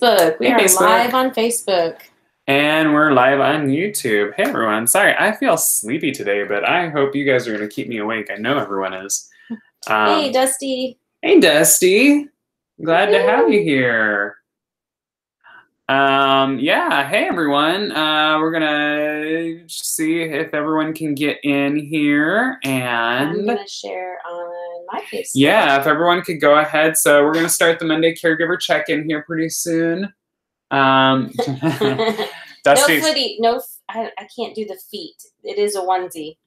Facebook. We are Facebook. live on Facebook. And we're live on YouTube. Hey, everyone. Sorry, I feel sleepy today, but I hope you guys are going to keep me awake. I know everyone is. Hey, Dusty. Hey, Dusty. Glad to have you here. Yeah, hey, everyone. We're going to see if everyone can get in here. And I'm going to share on my Facebook. Yeah, if everyone could go ahead. So we're going to start the Monday Caregiver Check-in here pretty soon. No footy. No, I can't do the feet. It is a onesie.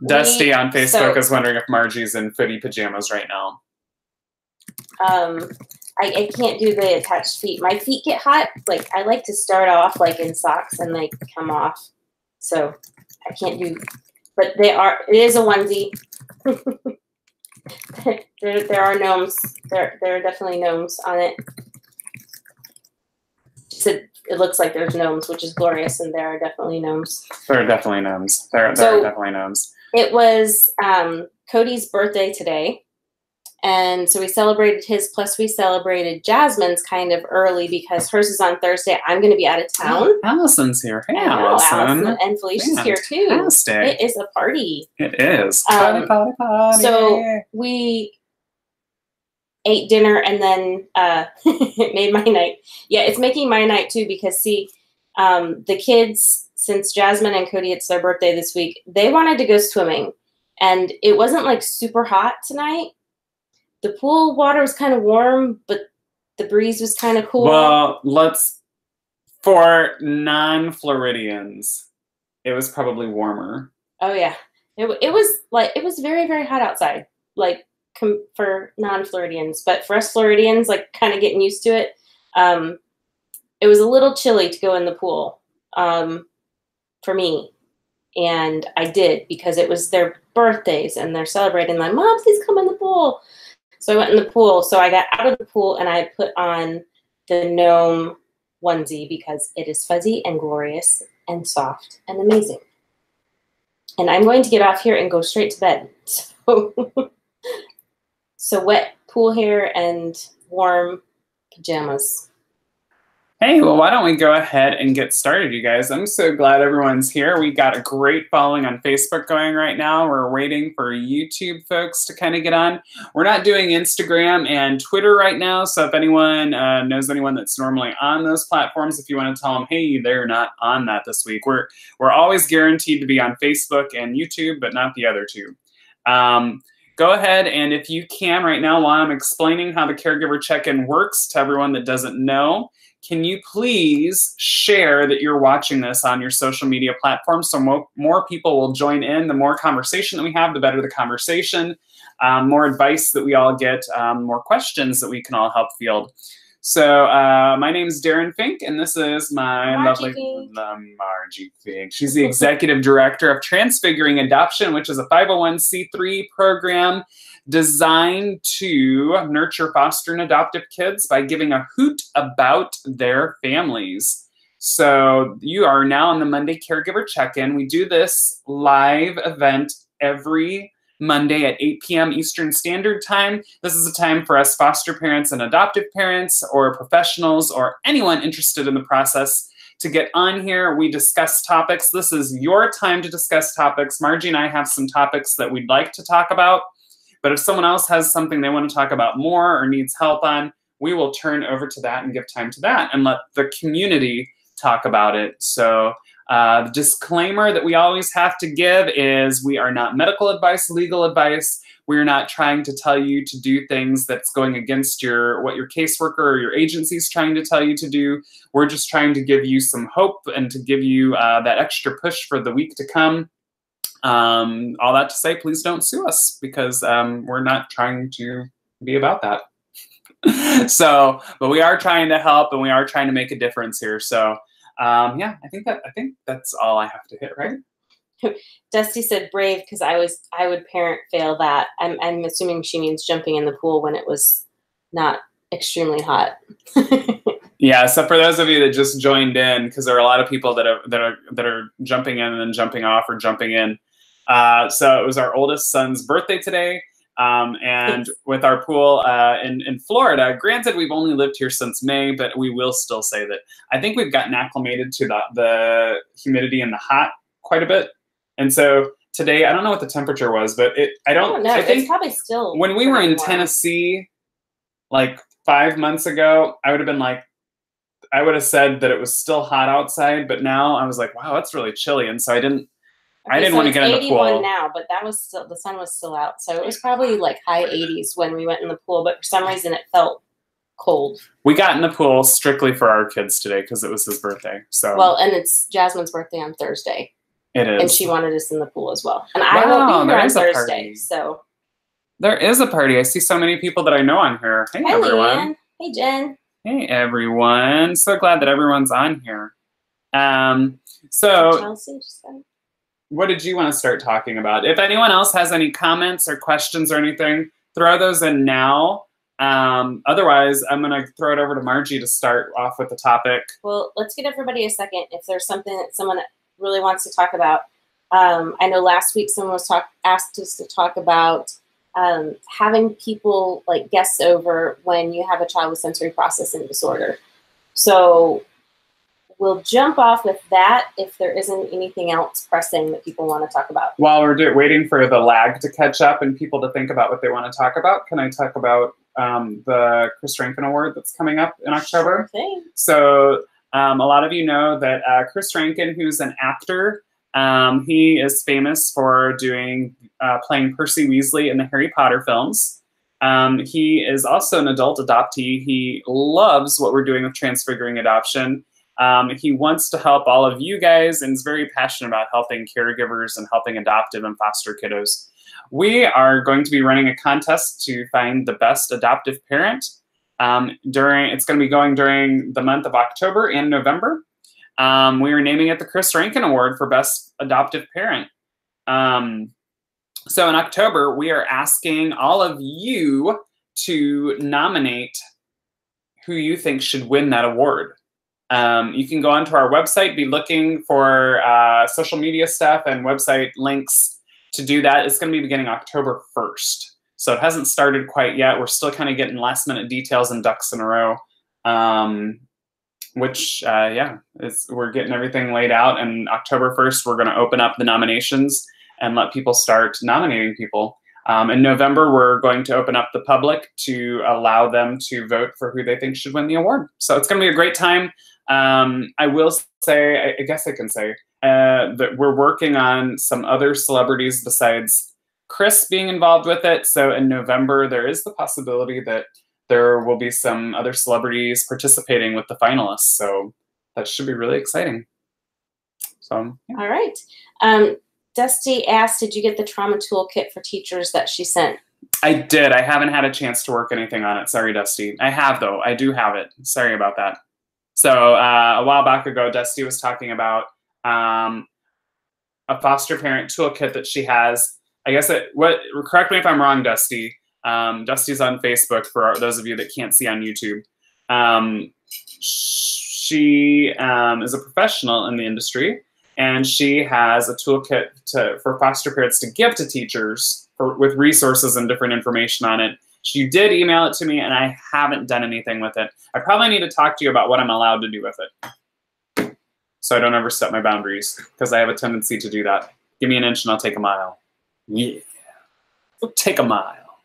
Dusty on Facebook is wondering if Margie's in footy pajamas right now. I can't do the attached feet. My feet get hot. Like, I like to start off like in socks and like come off. So I can't do, but it is a onesie. there are gnomes. There are definitely gnomes on it. It looks like there's gnomes, which is glorious, and there are definitely gnomes. There are definitely gnomes. There are definitely gnomes. It was Cody's birthday today, and so we celebrated his, plus we celebrated Jasmine's kind of early because hers is on Thursday. I'm going to be out of town. Oh, Allison's here. Hey, Allison. And Felicia's here too. Fantastic. It is a party. It is. Party. So we ate dinner and then it made my night. Yeah, it's making my night too because, see, the kids, since Jasmine and Cody, it's their birthday this week, they wanted to go swimming. And it wasn't like super hot tonight. The pool water was kind of warm, but the breeze was kind of cool. Well, for non-Floridians, it was probably warmer. Oh, yeah. It was very, very hot outside, like for non-Floridians. But for us Floridians, like kind of getting used to it, it was a little chilly to go in the pool for me. And I did because it was their birthdays and they're celebrating. Like, Mom, please come in the pool. So I went in the pool. So I got out of the pool and I put on the gnome onesie because it is fuzzy and glorious and soft and amazing. And I'm going to get off here and go straight to bed. So wet pool hair and warm pajamas. Hey, well, why don't we go ahead and get started, you guys? I'm so glad everyone's here. We got a great following on Facebook going right now. We're waiting for YouTube folks to kind of get on. We're not doing Instagram and Twitter right now, so if anyone knows anyone that's normally on those platforms, if you want to tell them, hey, they're not on that this week. We're always guaranteed to be on Facebook and YouTube, but not the other two. Go ahead, and if you can right now, while I'm explaining how the Caregiver Check-in works to everyone that doesn't know, can you please share that you're watching this on your social media platforms so more people will join in? The more conversation that we have, the better the conversation, more advice that we all get, more questions that we can all help field. So my name is Darren Fink, and this is my lovely Margie Fink. She's the Executive Director of Transfiguring Adoption, which is a 501c3 program designed to nurture, foster, and adoptive kids by giving a hoot about their families. So you are now on the Monday Caregiver Check-in. We do this live event every Monday at 8 p.m. Eastern Standard Time. This is a time for us foster parents and adoptive parents or professionals or anyone interested in the process to get on here. We discuss topics. This is your time to discuss topics. Margie and I have some topics that we'd like to talk about, but if someone else has something they want to talk about more or needs help on, we will turn over to that and give time to that and let the community talk about it. So the disclaimer that we always have to give is we are not medical advice, legal advice. We're not trying to tell you to do things that's going against what your caseworker or your agency is trying to tell you to do. We're just trying to give you some hope and to give you that extra push for the week to come. All that to say, please don't sue us because we're not trying to be about that. So, but we are trying to help and we are trying to make a difference here. So, yeah, I think that's all I have to hit, right? Dusty said brave because I would parent fail that. I'm assuming she means jumping in the pool when it was not extremely hot. Yeah, so for those of you that just joined in, because there are a lot of people that are jumping in and then jumping off or jumping in. So it was our oldest son's birthday today. And with our pool in Florida, granted, we've only lived here since May, but we will still say that I think we've gotten acclimated to the humidity and the hot quite a bit. And so today, I don't know what the temperature was, but I don't know. I think it's probably still when we were in Tennessee, like 5 months ago, I would have said that it was still hot outside, but now I was like, wow, it's really chilly. And so I didn't want to get in the pool. 81 now, but that was still, the sun was still out. So it was probably like high 80s when we went in the pool, but for some reason it felt cold. We got in the pool strictly for our kids today because it was his birthday. So well, and it's Jasmine's birthday on Thursday. It is. And she wanted us in the pool as well. And I won't be here on Thursday. So there is a party. I see so many people that I know on here. Hey, everyone. Leanne. Hey, Jen. Hey, everyone. So glad that everyone's on here. Chelsea just said. What did you want to start talking about? If anyone else has any comments or questions or anything, throw those in now. Otherwise, I'm going to throw it over to Margie to start off with the topic. Well, let's give everybody a second. If there's something that someone really wants to talk about. I know last week someone asked us to talk about having people like guests over when you have a child with sensory processing disorder. So we'll jump off with that if there isn't anything else pressing that people want to talk about. While we're waiting for the lag to catch up and people to think about what they want to talk about, can I talk about the Chris Rankin Award that's coming up in October? Sure thing. So a lot of you know that Chris Rankin, who's an actor, he is famous for playing Percy Weasley in the Harry Potter films. He is also an adult adoptee. He loves what we're doing with Transfiguring Adoption. He wants to help all of you guys and is very passionate about helping caregivers and helping adoptive and foster kiddos. We are going to be running a contest to find the best adoptive parent. It's going to be going during the month of October and November. We are naming it the Chris Rankin Award for Best Adoptive Parent. So in October, we are asking all of you to nominate who you think should win that award. You can go onto our website, be looking for social media stuff and website links to do that. It's going to be beginning October 1st. So it hasn't started quite yet. We're still kind of getting last minute details and ducks in a row, we're getting everything laid out. And October 1st, we're going to open up the nominations and let people start nominating people. In November, we're going to open up the public to allow them to vote for who they think should win the award. So it's going to be a great time. I will say, I guess I can say, that we're working on some other celebrities besides Chris being involved with it. So in November, there is the possibility that there will be some other celebrities participating with the finalists. So that should be really exciting. So, yeah. All right. Dusty asked, did you get the trauma toolkit for teachers that she sent? I did. I haven't had a chance to work anything on it. Sorry, Dusty. I have, though. I do have it. Sorry about that. So a while back ago, Dusty was talking about a foster parent toolkit that she has. I guess correct me if I'm wrong, Dusty. Dusty's on Facebook for those of you that can't see on YouTube. She is a professional in the industry, and she has a toolkit for foster parents to give to teachers with resources and different information on it. She did email it to me, and I haven't done anything with it. I probably need to talk to you about what I'm allowed to do with it, so I don't overstep my boundaries, because I have a tendency to do that. Give me an inch and I'll take a mile. Yeah, we'll take a mile.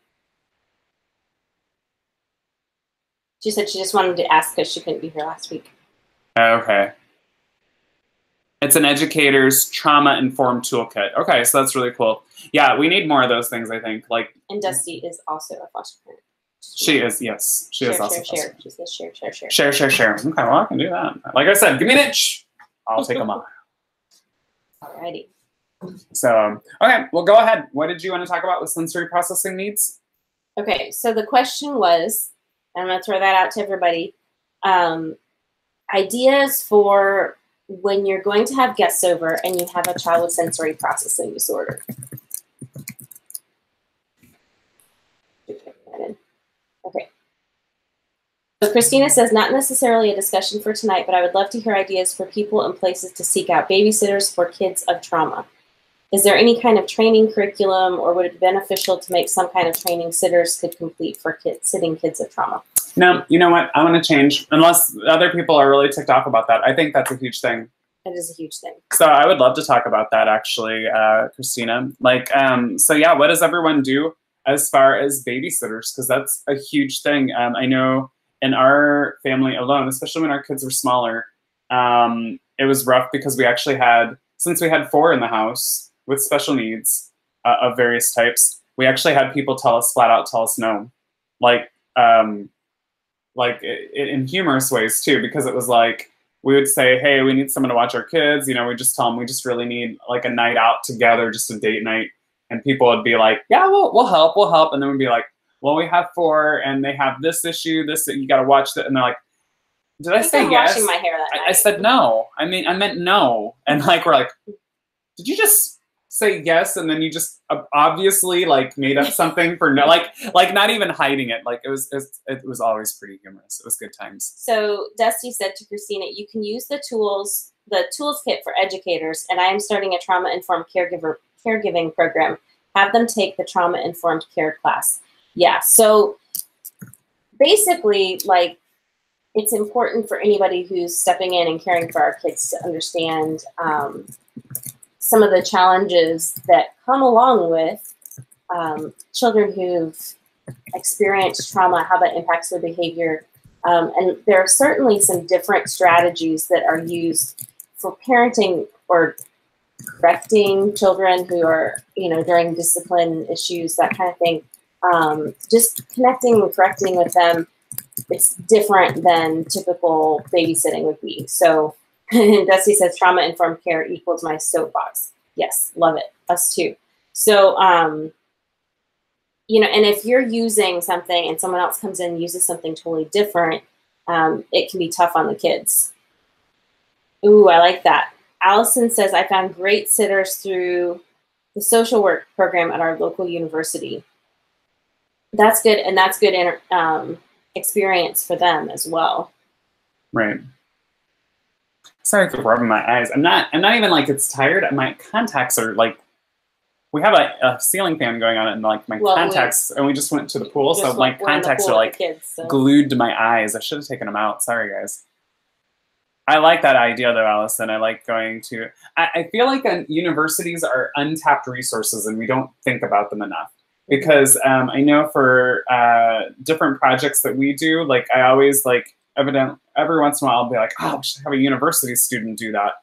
She said she just wanted to ask because she couldn't be here last week. Okay. It's an educator's trauma-informed toolkit. Okay, so that's really cool. Yeah, we need more of those things, I think. And Dusty is also a foster parent. She is, yes. She is also share. She says share. Share. Okay, well, I can do that. Like I said, give me an inch. I'll take a mile. Alrighty. So, okay, well, go ahead. What did you want to talk about with sensory processing needs? Okay, so the question was, I'm going to throw that out to everybody, ideas for when you're going to have guests over and you have a child with sensory processing disorder. Okay. So Christina says, not necessarily a discussion for tonight, but I would love to hear ideas for people and places to seek out babysitters for kids of trauma. Is there any kind of training curriculum, or would it be beneficial to make some kind of training sitters could complete for sitting kids at trauma? No, you know what? I want to change, unless other people are really ticked off about that. I think that's a huge thing. It is a huge thing. So I would love to talk about that, actually, Christina. Like, so yeah, what does everyone do as far as babysitters? Because that's a huge thing. I know in our family alone, especially when our kids were smaller, it was rough because we actually had, since we had 4 in the house with special needs of various types, we actually had people flat out tell us no, like in humorous ways too, because it was like, we would say, hey, we need someone to watch our kids. You know, we just tell them we just really need like a night out together, just a date night. And people would be like, yeah, we'll help. And then we'd be like, well, we have 4 and they have this issue, you got to watch that. And they're like, did I say yes? Washing my hair that night. I said no. I meant no. And like, we're like, did you just say yes? And then you just obviously like made up something for no, like not even hiding it. Like it was always pretty humorous. It was good times. So Dusty said to Christina, you can use the tools kit for educators, and I am starting a trauma-informed caregiving program. Have them take the trauma-informed care class. Yeah, so basically, like, it's important for anybody who's stepping in and caring for our kids to understand some of the challenges that come along with children who've experienced trauma, how that impacts their behavior. And there are certainly some different strategies that are used for parenting or correcting children who are, during discipline issues, that kind of thing. Just connecting and correcting with them, it's different than typical babysitting would be. So Dusty says trauma-informed care equals my soapbox. Yes, love it. Us too. So, and if you're using something and someone else comes in and uses something totally different, it can be tough on the kids. Ooh, I like that. Allison says, I found great sitters through the social work program at our local university. That's good, and that's good experience for them as well. Right. Sorry for rubbing my eyes. I'm not even like it's tired. My contacts are like, we have a ceiling fan going on and like my contacts, and we just went to the pool, so my contacts are like glued to my eyes. I should have taken them out. Sorry, guys. I like that idea though, Allison. I like going to, I feel like universities are untapped resources and we don't think about them enough. Because I know for different projects that we do, like I always every once in a while I'll be like, oh, we should have a university student do that.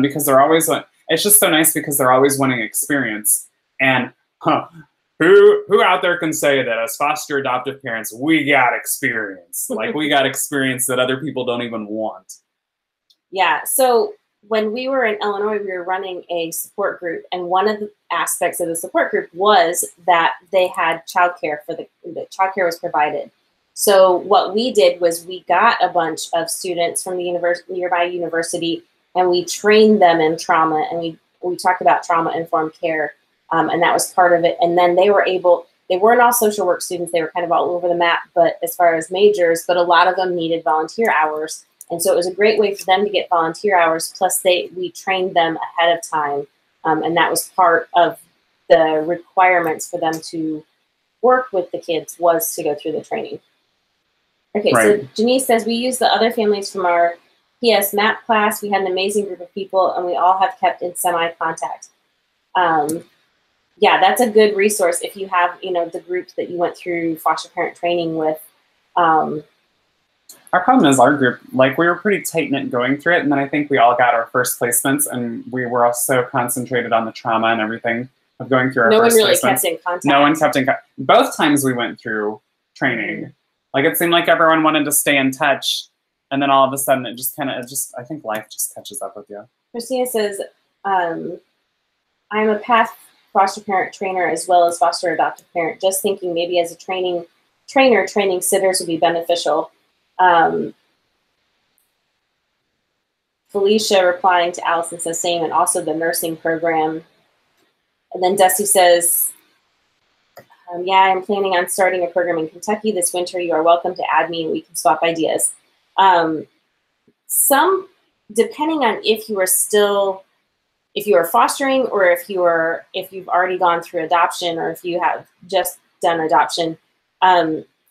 Because they're always, it's just so nice because they're always wanting experience. And who out there can say that as foster adoptive parents, we got experience. Like we got experience that other people don't even want. Yeah, so when we were in Illinois, we were running a support group, and one of the aspects of the support group was that they had childcare the childcare was provided. So what we did was we got a bunch of students from the nearby university, and we trained them in trauma, and we talked about trauma-informed care, and that was part of it. And then they weren't all social work students, they were kind of all over the map, but as far as majors, but a lot of them needed volunteer hours. And so it was a great way for them to get volunteer hours. Plus, we trained them ahead of time, and that was part of the requirements for them to work with the kids was to go through the training. Okay, right. So Janice says, we use the other families from our PS MAP class. We had an amazing group of people, and we all have kept in semi-contact. Yeah, that's a good resource if you have, the groups that you went through foster parent training with. Our problem is our group, like we were pretty tight-knit going through it, and then I think we all got our first placements, and we were all so concentrated on the trauma and everything of going through our first placements. No one really kept in contact. No one kept in contact. Both times we went through training, like it seemed like everyone wanted to stay in touch, and then all of a sudden it just I think life just catches up with you. Christina says, I'm a past foster parent trainer as well as foster adoptive parent, just thinking maybe as a trainer, training sitters would be beneficial. Felicia replying to Allison says same, and also the nursing program. And then Dusty says, yeah, I'm planning on starting a program in Kentucky this winter. You are welcome to add me and we can swap ideas. Depending on if you are still if you are fostering, or if you've already gone through adoption, or if you have just done adoption,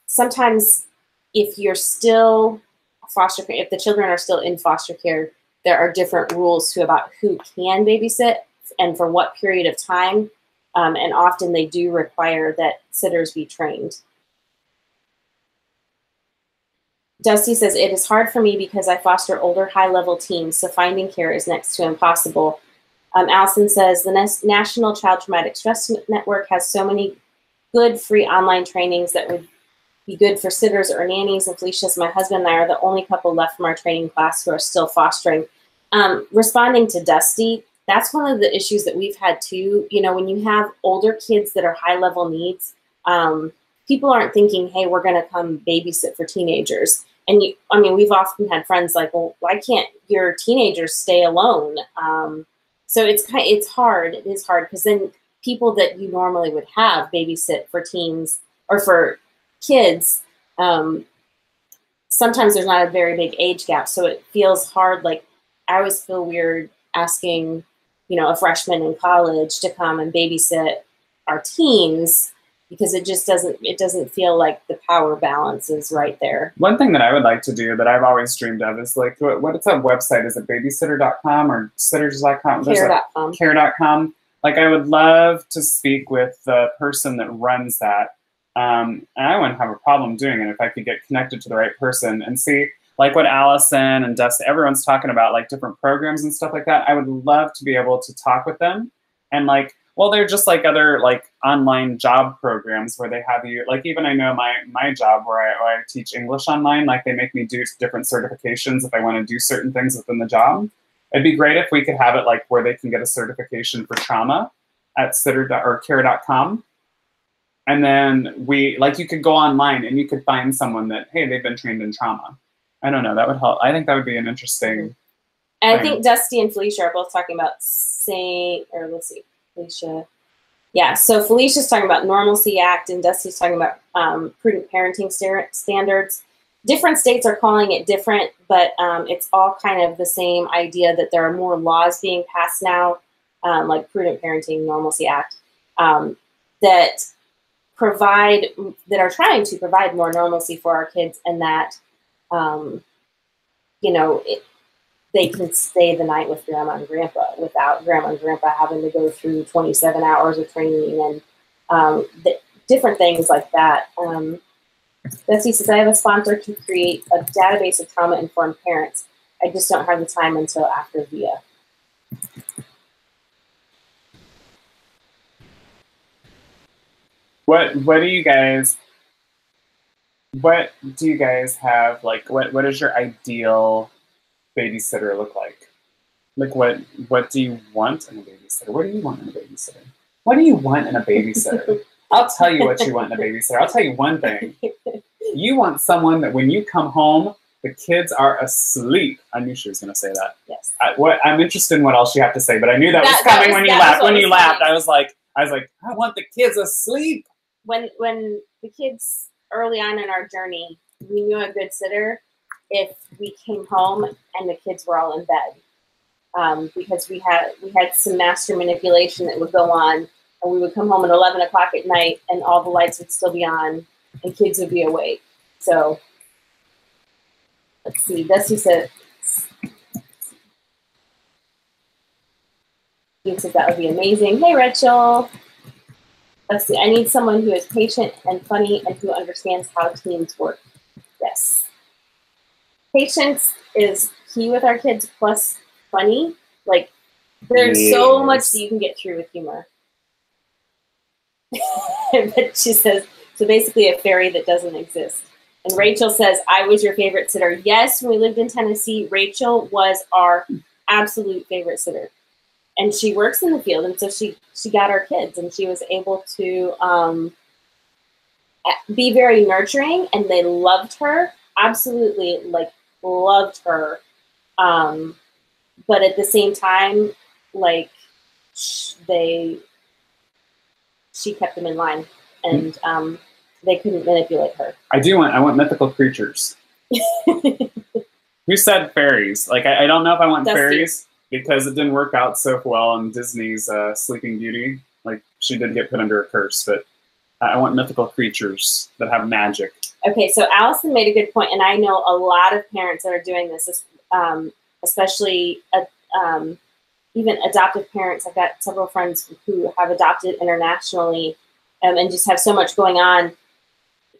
sometimes if you're still foster care, if the children are still in foster care, there are different rules about who can babysit and for what period of time. And often they do require that sitters be trained. Dusty says, it is hard for me because I foster older, high-level teens, so finding care is next to impossible. Allison says, the National Child Traumatic Stress Network has so many good free online trainings that would be good for sitters or nannies. And Felicia says, my husband and I are the only couple left from our training class who are still fostering. Responding to Dusty, that's one of the issues that we've had too. You know, when you have older kids that are high-level needs, people aren't thinking, hey, we're going to come babysit for teenagers. And we've often had friends like, well, why can't your teenagers stay alone? So it's hard. It is hard because then people that you normally would have babysit for teens or for kids, sometimes there's not a very big age gap. So it feels hard. Like I always feel weird asking, a freshman in college to come and babysit our teens, because it doesn't feel like the power balance is right there. One thing that I would like to do that I've always dreamed of is like, what's that website? Is it babysitter.com or sitters.com? Care.com. Care.com. Like I would love to speak with the person that runs that. And I wouldn't have a problem doing it if I could get connected to the right person and see like what Allison and Dusty, everyone's talking about, like different programs and stuff like that. I would love to be able to talk with them and like, well, they're just like other like online job programs where they have you, like even I know my job where I teach English online, like they make me do different certifications if I want to do certain things within the job. It'd be great if we could have it like where they can get a certification for trauma at care.com. And then you could go online and you could find someone that, hey, they've been trained in trauma. I don't know, that would help. I think that would be an interesting And I think Dusty and Felicia are both talking about Felicia. Yeah, so Felicia's talking about Normalcy Act and Dusty's talking about prudent parenting standards. Different states are calling it different, but it's all kind of the same idea that there are more laws being passed now, like Prudent Parenting, Normalcy Act, that are trying to provide more normalcy for our kids, and that, they can stay the night with grandma and grandpa without grandma and grandpa having to go through 27 hours of training and different things like that. Betsy says, I have a sponsor to create a database of trauma-informed parents. I just don't have the time until after VIA. What do you guys have, like, what does your ideal babysitter look like? Like, what do you want in a babysitter? What do you want in a babysitter? What do you want in a babysitter? I'll tell you what you want in a babysitter. I'll tell you one thing. You want someone that when you come home, the kids are asleep. I knew she was going to say that. Yes. I'm interested in what else you have to say, but I knew that was coming when you laughed. When you laughed, I was like, I want the kids asleep. When the kids early on in our journey, we knew a good sitter if we came home and the kids were all in bed, because we had some master manipulation that would go on, and we would come home at 11 o'clock at night and all the lights would still be on and kids would be awake. So let's see. Dusty said that would be amazing. Hey, Rachel. Let's see. I need someone who is patient and funny and who understands how teams work. Yes. Patience is key with our kids, plus funny. Like, there's so much that you can get through with humor. But she says, so basically a fairy that doesn't exist. And Rachel says, I was your favorite sitter. Yes, when we lived in Tennessee, Rachel was our absolute favorite sitter. And she works in the field, and so she got our kids, and she was able to be very nurturing, and they loved her. Absolutely, like, loved her. But at the same time, like, she kept them in line, and they couldn't manipulate her. I want mythical creatures. Who said fairies? Like, I don't know if I want Dusty. fairies. because it didn't work out so well in Disney's Sleeping Beauty. Like, she did get put under a curse, but I want mythical creatures that have magic. Okay, so Allison made a good point, and I know a lot of parents that are doing this, especially even adoptive parents. I've got several friends who have adopted internationally and just have so much going on.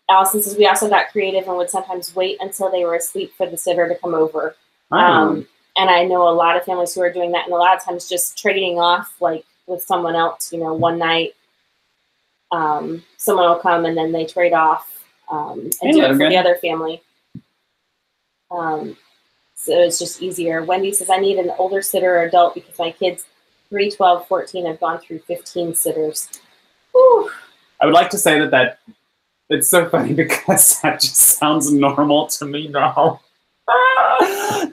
Allison says we also got creative and would sometimes wait until they were asleep for the sitter to come over. And I know a lot of families who are doing that, and a lot of times just trading off, like with someone else, you know, one night someone will come and then they trade off and do it for the other family. So it's just easier. Wendy says, I need an older sitter or adult because my kids 3, 12, 14 have gone through 15 sitters. Whew. I would like to say that it's so funny because that just sounds normal to me now.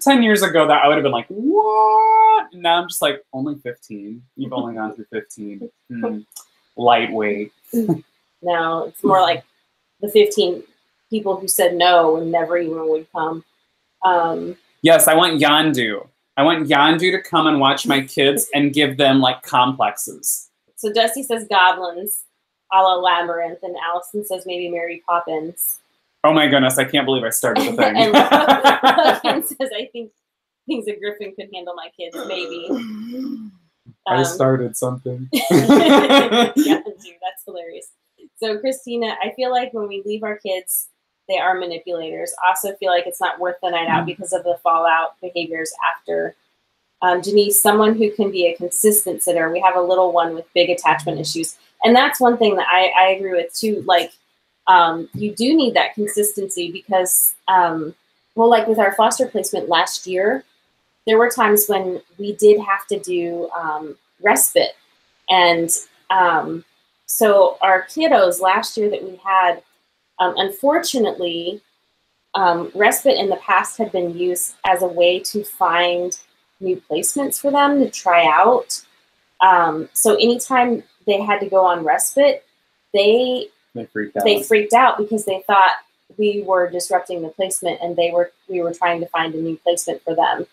10 years ago, that I would have been like, what? Now I'm just like, only 15. You've only gone through 15. Lightweight. No, it's more like the 15 people who said no and never even would come. Yes, I want Yandu. I want Yandu to come and watch my kids and give them like complexes. So Dusty says goblins, a la Labyrinth, and Allison says maybe Mary Poppins. Oh my goodness, I can't believe I started the thing. And Logan says, I think a griffin could handle my kids, maybe. I started something. Yeah, that's hilarious. So Christina, I feel like when we leave our kids, they are manipulators. Also feel like it's not worth the night out because of the fallout behaviors after. Janice, someone who can be a consistent sitter. We have a little one with big attachment issues. And that's one thing that I agree with too. Like, you do need that consistency because, well, like with our foster placement last year, there were times when we did have to do respite. And so our kiddos last year that we had, unfortunately, respite in the past had been used as a way to find new placements for them to try out. So anytime they had to go on respite, they freaked out because they thought we were disrupting the placement and we were trying to find a new placement for them.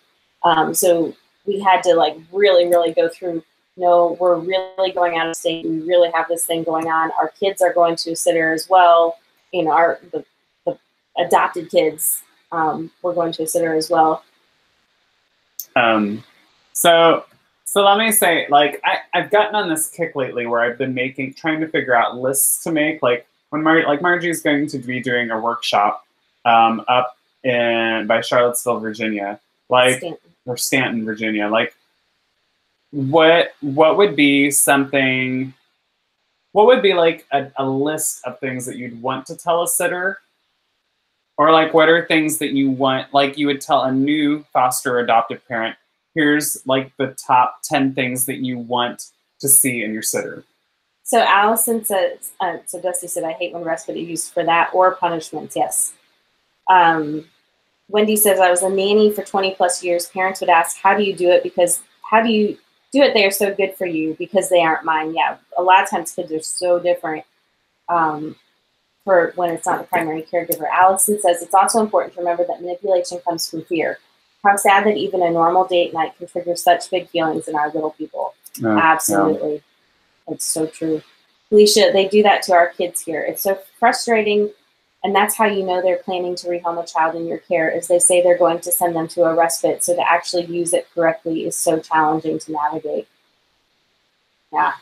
So we had to like really, really go through, no, we're really going out of state. We really have this thing going on. Our kids are going to a sitter as well. You know, the adopted kids were going to a sitter as well. So let me say, like, I've gotten on this kick lately where I've been trying to figure out lists to make. Like when Margie's going to be doing a workshop up by Charlottesville, Virginia, like Stanton, Virginia. Like, what would be something? What would be like a list of things that you'd want to tell a sitter? Or like, what are things that you want, like you would tell a new foster adoptive parent, here's like the top 10 things that you want to see in your sitter. So Allison says, so Dusty said, I hate when respite is used for that or punishments, yes. Wendy says, I was a nanny for 20 plus years. Parents would ask, how do you do it? Because how do you do it? They are so good for you because they aren't mine. Yeah, a lot of times kids are so different for when it's not the primary caregiver. Allison says, it's also important to remember that manipulation comes from fear. How sad that even a normal date night can trigger such big feelings in our little people. Absolutely. Yeah. It's so true. Felicia, they do that to our kids here. It's so frustrating. And that's how you know they're planning to rehome a child in your care, is they say they're going to send them to a respite. So to actually use it correctly is so challenging to navigate. Yeah.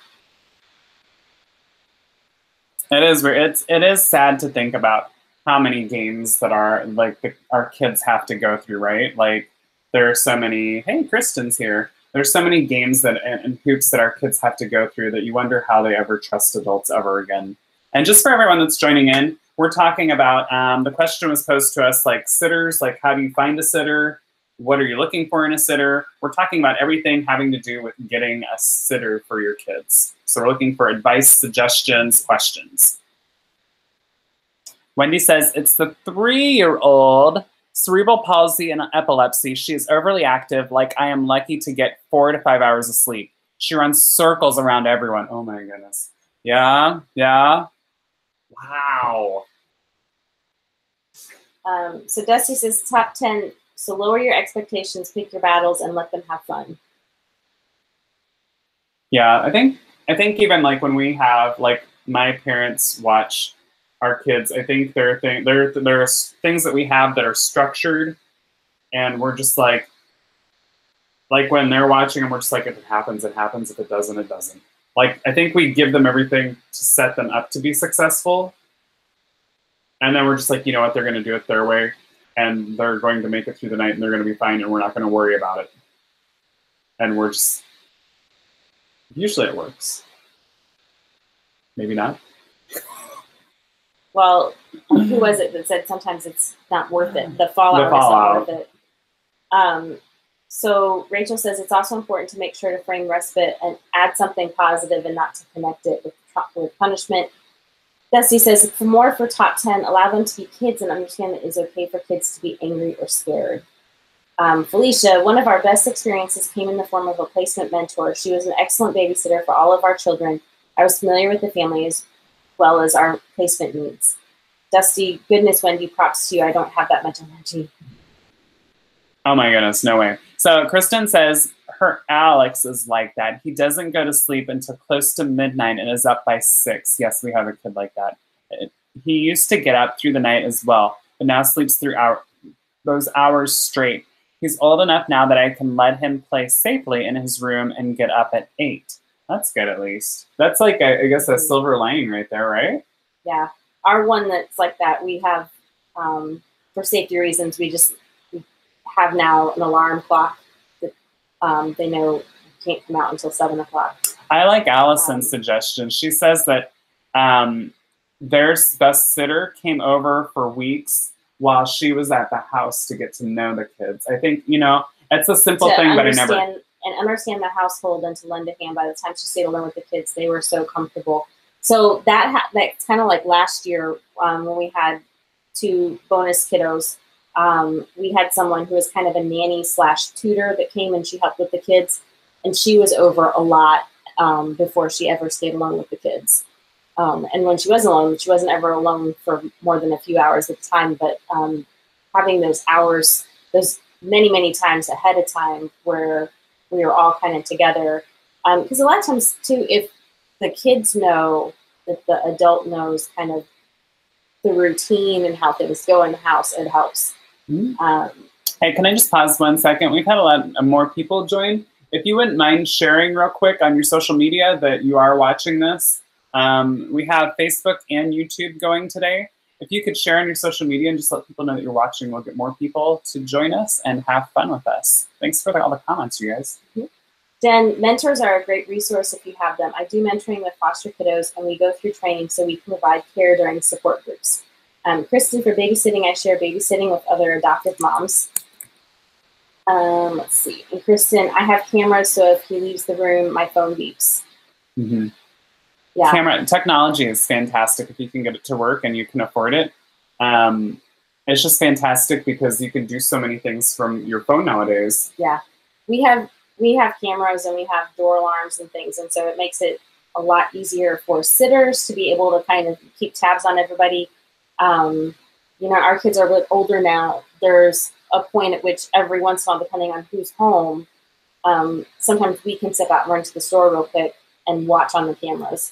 It is sad to think about how many games that our kids have to go through, right? Like there are so many, hey, Kristen's here. There's so many games and hoops that our kids have to go through that you wonder how they ever trust adults ever again. And just for everyone that's joining in, we're talking about, the question was posed to us, like sitters, like how do you find a sitter? What are you looking for in a sitter? We're talking about everything having to do with getting a sitter for your kids. So we're looking for advice, suggestions, questions. Wendy says, it's the 3-year-old, cerebral palsy and epilepsy. She is overly active, like I am lucky to get 4 to 5 hours of sleep. She runs circles around everyone. Oh my goodness. Yeah, yeah. Wow. So Dusty says top 10. So lower your expectations, pick your battles, and let them have fun. Yeah, I think even like when we have like my parents watch our kids, I think there are things that we have that are structured, and we're just like when they're watching and we're just like, if it happens, it happens. If it doesn't, it doesn't. Like I think we give them everything to set them up to be successful, and then we're just like, you know what, they're going to do it their way, and they're going to make it through the night, and they're going to be fine, and we're not going to worry about it. And we're just usually it works. Maybe not. Well, who was it that said sometimes it's not worth it? The fallout is not worth it. So Rachel says it's also important to make sure to frame respite and add something positive and not to connect it with punishment. Dusty says, for top 10, allow them to be kids and understand that it's okay for kids to be angry or scared. Felicia, one of our best experiences came in the form of a placement mentor. She was an excellent babysitter for all of our children. I was familiar with the family as well as our placement needs. Dusty, goodness, Wendy, props to you. I don't have that much energy. Oh my goodness, no way. So Kristen says her Alex is like that. He doesn't go to sleep until close to midnight and is up by 6. Yes, we have a kid like that. He used to get up through the night as well, but now sleeps through those hours straight. He's old enough now that I can let him play safely in his room and get up at 8. That's good, at least. That's like, I guess, a silver lining right there, right? Yeah. Our one that's like that, we have, for safety reasons, we have now an alarm clock that they know can't come out until 7 o'clock. I like Allison's suggestion. She says that their best sitter came over for weeks while she was at the house to get to know the kids. I think, it's a simple thing, but I never... And understand the household and to lend a hand. By the time she stayed alone with the kids, they were so comfortable. So that's kind of like last year when we had 2 bonus kiddos. We had someone who was kind of a nanny / tutor that came and she helped with the kids. And she was over a lot before she ever stayed alone with the kids. And when she was alone, she wasn't ever alone for more than a few hours at a time. But having those hours, those many, many times ahead of time where we were all kind of together. Because a lot of times, too, if the kids know that the adult knows kind of the routine and how things go in the house, it helps. Mm-hmm. Hey, can I just pause 1 second? We've had a lot more people join. If you wouldn't mind sharing real quick on your social media that you are watching this. We have Facebook and YouTube going today. If you could share on your social media and just let people know that you're watching, we'll get more people to join us and have fun with us. Thanks for all the comments, you guys. Mm-hmm. Jen, mentors are a great resource if you have them. I do mentoring with foster kiddos, and we go through training so we can provide care during support groups. Kristen, for babysitting, I share babysitting with other adoptive moms. Let's see. And Kristen, I have cameras, so if he leaves the room, my phone beeps. Mm-hmm. Yeah. Camera technology is fantastic if you can get it to work and you can afford it. It's just fantastic because you can do so many things from your phone nowadays. Yeah, we have cameras and we have door alarms and things, and so it makes it a lot easier for sitters to be able to kind of keep tabs on everybody. Our kids are a bit older now. There's a point at which every once in a while, depending on who's home, sometimes we can step out and run to the store real quick and watch on the cameras.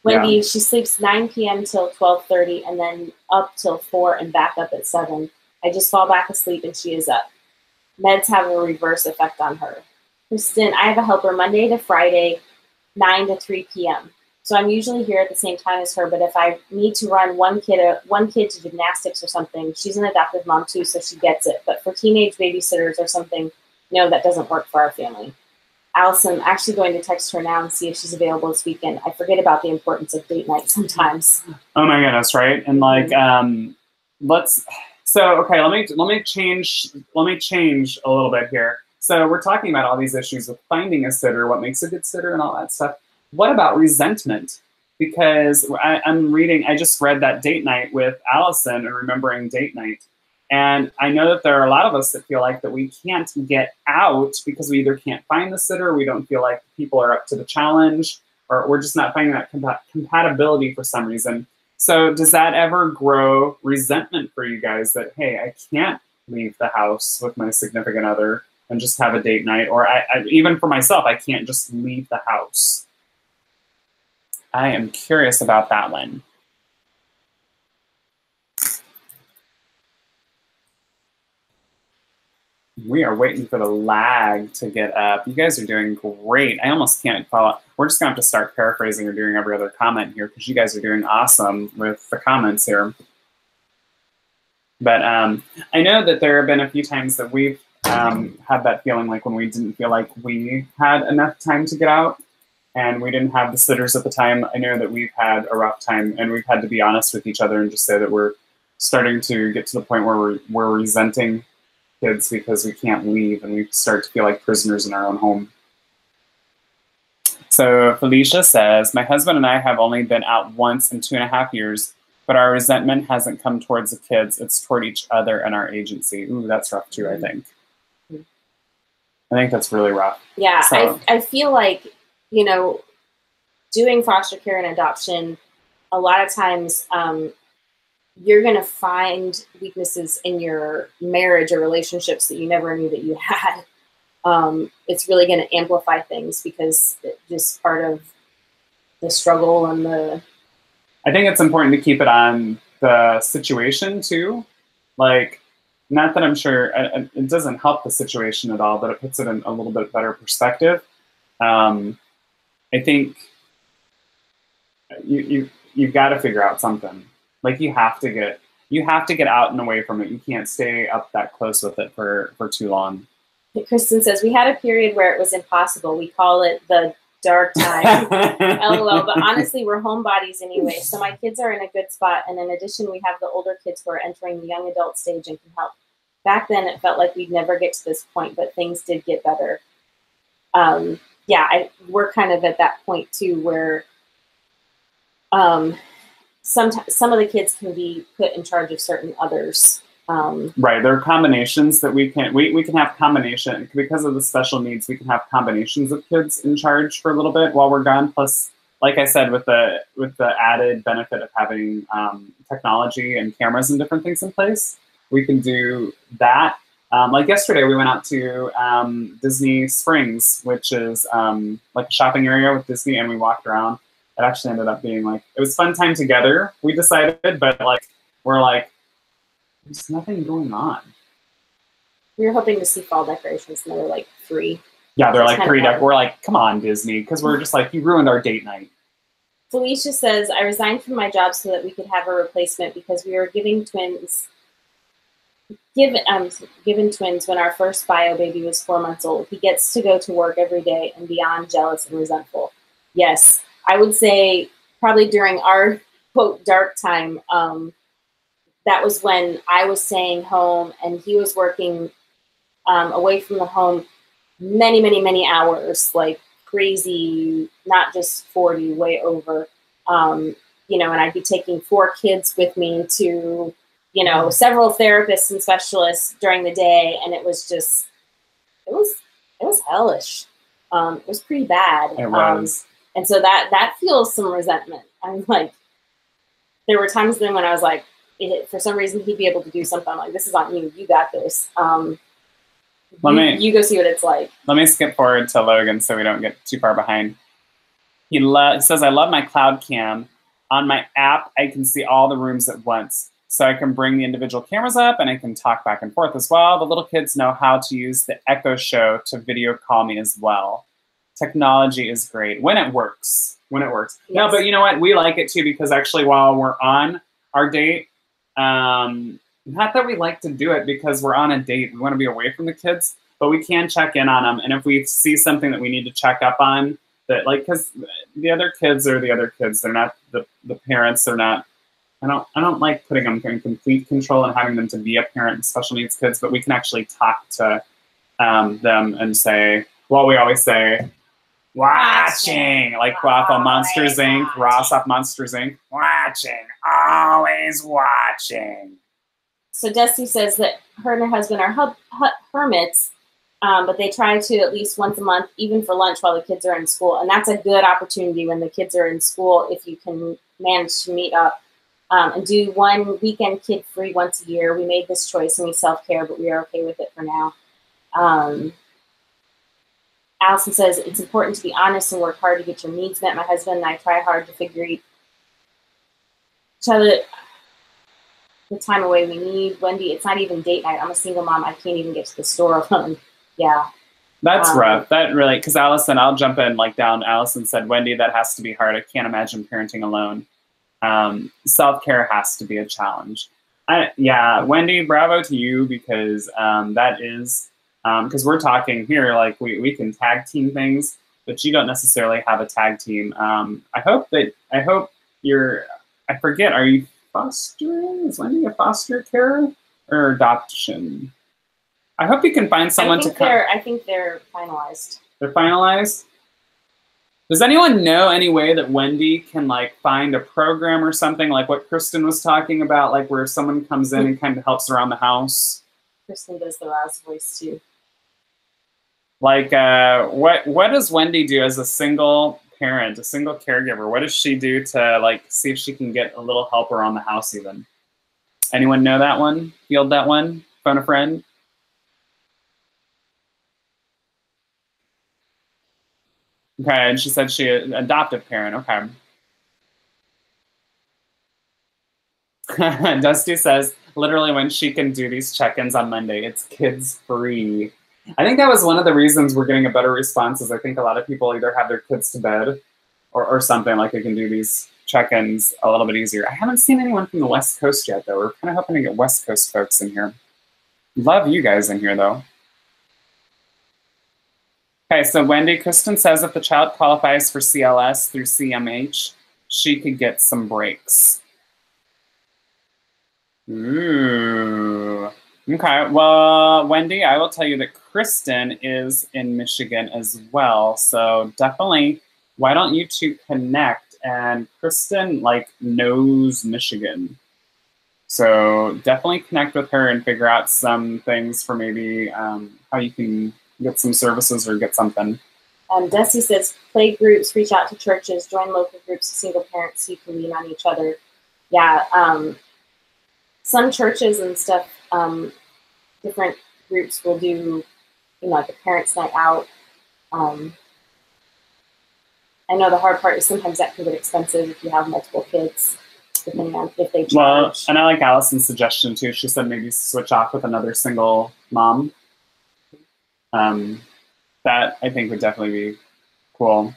Wendy, she sleeps 9 p.m. till 12:30 and then up till 4 and back up at 7. I just fall back asleep and she is up. Meds have a reverse effect on her. Kristen, I have a helper Monday to Friday, 9 to 3 p.m. So I'm usually here at the same time as her, but if I need to run one kid to gymnastics or something, she's an adoptive mom too, so she gets it. But for teenage babysitters or something, no, that doesn't work for our family. Allison, I'm actually going to text her now and see if she's available this weekend. I forget about the importance of date night sometimes. Oh my goodness, right? And like, let me change a little bit here. So we're talking about all these issues with finding a sitter, what makes a good sitter and all that stuff. What about resentment? Because I just read that date night with Allison and remembering date night. And I know that there are a lot of us that feel like that we can't get out because we either can't find the sitter, we don't feel like people are up to the challenge, or we're just not finding that compatibility for some reason. So does that ever grow resentment for you guys that, hey, I can't leave the house with my significant other and just have a date night. Or even for myself, I can't just leave the house. I am curious about that one. We are waiting for the lag to get up. You guys are doing great. I almost can't follow. We're just going to have to start paraphrasing or doing every other comment here because you guys are doing awesome with the comments here. But I know that there have been a few times that we've had that feeling like when we didn't feel like we had enough time to get out and we didn't have the sitters at the time. I know that we've had a rough time and we've had to be honest with each other and just say that we're starting to get to the point where we're resenting kids because we can't leave and we start to feel like prisoners in our own home. So Felicia says, my husband and I have only been out once in 2.5 years, but our resentment hasn't come towards the kids. It's toward each other and our agency. Ooh, that's rough too, I think. I think that's really rough. Yeah, so, I feel like, you know, doing foster care and adoption, a lot of times you're going to find weaknesses in your marriage or relationships that you never knew that you had. It's really going to amplify things because it's just part of the struggle and the... I think it's important to keep it on the situation too. Like, not that I'm sure it doesn't help the situation at all, but it puts it in a little bit better perspective. I think you've got to figure out something. Like you have to get out and away from it. You can't stay up that close with it for too long. Kristen says, we had a period where it was impossible. We call it the dark time. LOL, but honestly, we're homebodies anyway. So my kids are in a good spot. And in addition, we have the older kids who are entering the young adult stage and can help. Back then, it felt like we'd never get to this point, but things did get better. We're kind of at that point too, where some of the kids can be put in charge of certain others. Right, there are combinations that we can have combination because of the special needs. We can have combinations of kids in charge for a little bit while we're gone. Plus, like I said, with the added benefit of having technology and cameras and different things in place, we can do that. Like yesterday, we went out to Disney Springs, which is like a shopping area with Disney, and we walked around. It actually ended up being like, it was a fun time together, we decided, but like, we're like, there's nothing going on. We were hoping to see fall decorations, and they were like free. Yeah, they're like free. We're like, come on, Disney, because we're just like, you ruined our date night. Felicia says, I resigned from my job so that we could have a replacement because we were given twins when our first bio baby was 4 months old. He gets to go to work every day and beyond jealous and resentful. Yes, I would say probably during our quote dark time, that was when I was staying home and he was working away from the home many, many, many hours, like crazy, not just 40, way over. And I'd be taking 4 kids with me to, several therapists and specialists during the day. And it was hellish. It was pretty bad. It was. And so that feels some resentment. I'm like, there were times then when I was like, for some reason he'd be able to do something. I'm like, this is on you. You got this. You go see what it's like. Let me skip forward to Logan so we don't get too far behind. He says, I love my cloud cam. On my app, I can see all the rooms at once. So I can bring the individual cameras up and I can talk back and forth as well. The little kids know how to use the Echo Show to video call me as well. Technology is great when it works. Yes. No, but you know what? We like it too because actually while we're on our date, not that we like to do it because we're on a date. We want to be away from the kids, but we can check in on them. And if we see something that we need to check up on, that like, because the other kids are the other kids. They're not the parents. They're not. I don't like putting them in complete control and having them to be a parent of special needs kids. But we can actually talk to them and say, well, we always say, watching, like off of Monsters Inc., Ross off Monsters Inc., watching, always watching. So Dusty says that her and her husband are hermits, but they try to at least once a month, even for lunch while the kids are in school. And that's a good opportunity when the kids are in school if you can manage to meet up and do one weekend kid-free once a year. We made this choice and we self-care, but we are okay with it for now. Allison says, it's important to be honest and work hard to get your needs met. My husband and I try hard to figure each other the time away we need. Wendy, it's not even date night. I'm a single mom. I can't even get to the store alone. Yeah. That's rough. That really, because Allison, I'll jump in like down. Allison said, Wendy, that has to be hard. I can't imagine parenting alone. Self-care has to be a challenge. Yeah, Wendy, bravo to you, because that is, because we're talking here, like we can tag team things, but you don't necessarily have a tag team. I hope you're, I forget, are you fostering? Is Wendy a foster care or adoption? I hope you can find someone to come. I think they're finalized. They're finalized? Does anyone know any way that Wendy can like find a program or something like what Kristen was talking about, like where someone comes in and kind of helps around the house? Kristen does the Roz voice too. Like, what does Wendy do as a single parent, a single caregiver? What does she do to like see if she can get a little help around the house even? Anyone know that one? Field that one? Phone a friend? Okay, and she said she an adoptive parent. Okay. Dusty says, literally when she can do these check-ins on Monday, it's kids free. I think that was one of the reasons we're getting a better response is I think a lot of people either have their kids to bed or something, like they can do these check-ins a little bit easier. I haven't seen anyone from the West Coast yet, though. We're kind of hoping to get West Coast folks in here. Love you guys in here, though. Okay, so Wendy, Kristen says if the child qualifies for CLS through CMH, she could get some breaks. Ooh. Okay, well, Wendy, I will tell you that Kristen is in Michigan as well. So definitely, why don't you two connect? And Kristen, like, knows Michigan. So definitely connect with her and figure out some things for maybe how you can get some services or get something. Dusty says, play groups, reach out to churches, join local groups of single parents so you can lean on each other. Yeah, some churches and stuff, different groups will do, you know, like a parents' night out. I know the hard part is sometimes that can get expensive if you have multiple kids, depending on if they charge. Well, and I like Allison's suggestion too. She said maybe switch off with another single mom. That I think would definitely be cool.